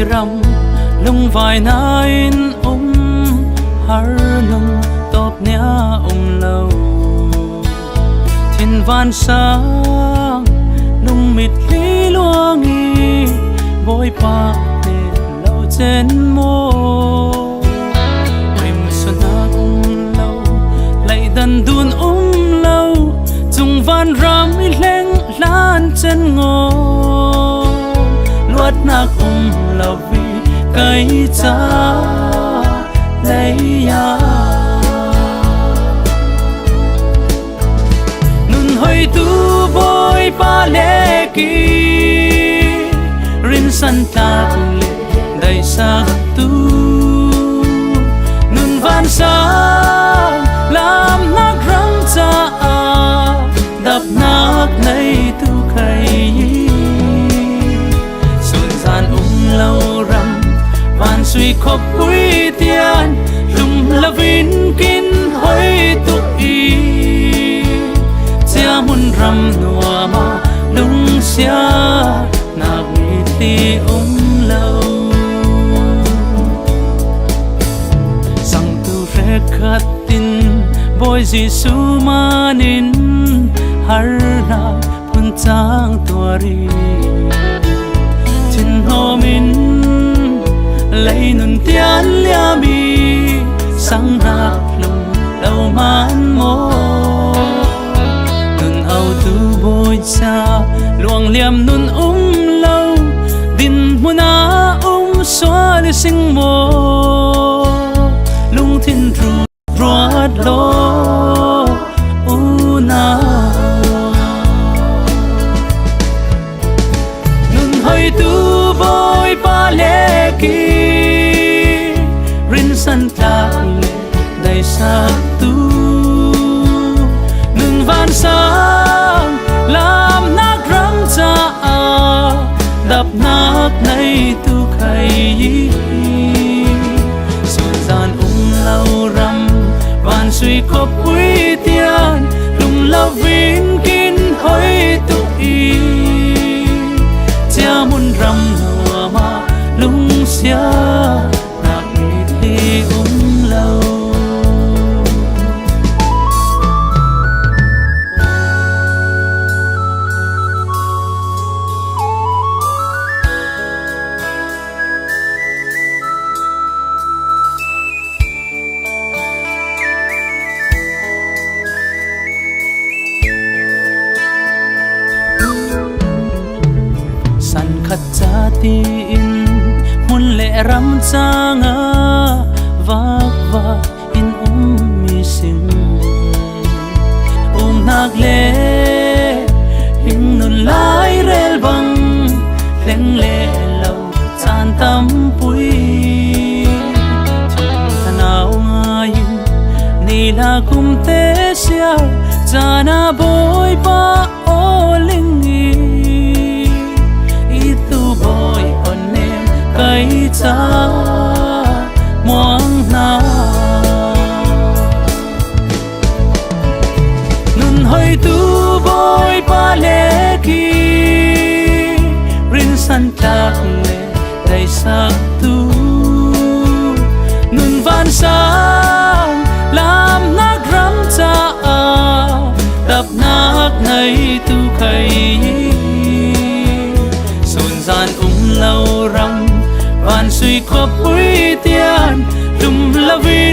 rầm lung vài nai har nung top nia lâu thiên van sang nung mịt lý luang nghi bôi pa để lâu trên mô em xuân lâu lại đần đun lâu chung van ram leng lan chân ngô luat nak lâu vì cây cha lấy ya nun hoi tu boy pa le ki rin san ta le dai sa tu nun van sa lam nak rang cha đập nak nay tu khai sun san lâu ram van suy khop quý tiền lum la vin kin hoi tu i chia mun ram nua ma lung sia na mi ti lâu sang tu re khat tin boy Giêsu manin har na pun chang tuari tin homin lấy nun tian lia mi sang na lung lâu man mô nun au tu bôi cha luang liam nun lâu din muna xóa li sing mô lung thiên ru ruat lo na nun hoi tu bôi pa le ki rin san ta le dai sa tu nun van sang lam nak ram cha đập nak nay tu khai sun gian lâu ram van suy khop quý tiền lung la vin kin hoi tu i chia mun ram hua ma lung sia nak mi ti lâu san khat cha ti in mun le ram cha nga va in mi sing nak le hình nun lai rel bang leng le lâu chan tam pui tanau ngai ni la kum te sia chana boy pa o ling cây cha muang na nun hoi tu boy pa le ki rin san ta le dai sa tu nun van sang lam nak ram cha đập nak nay tu khai sun gian lâu ram van suy khop quý tiền lum la vi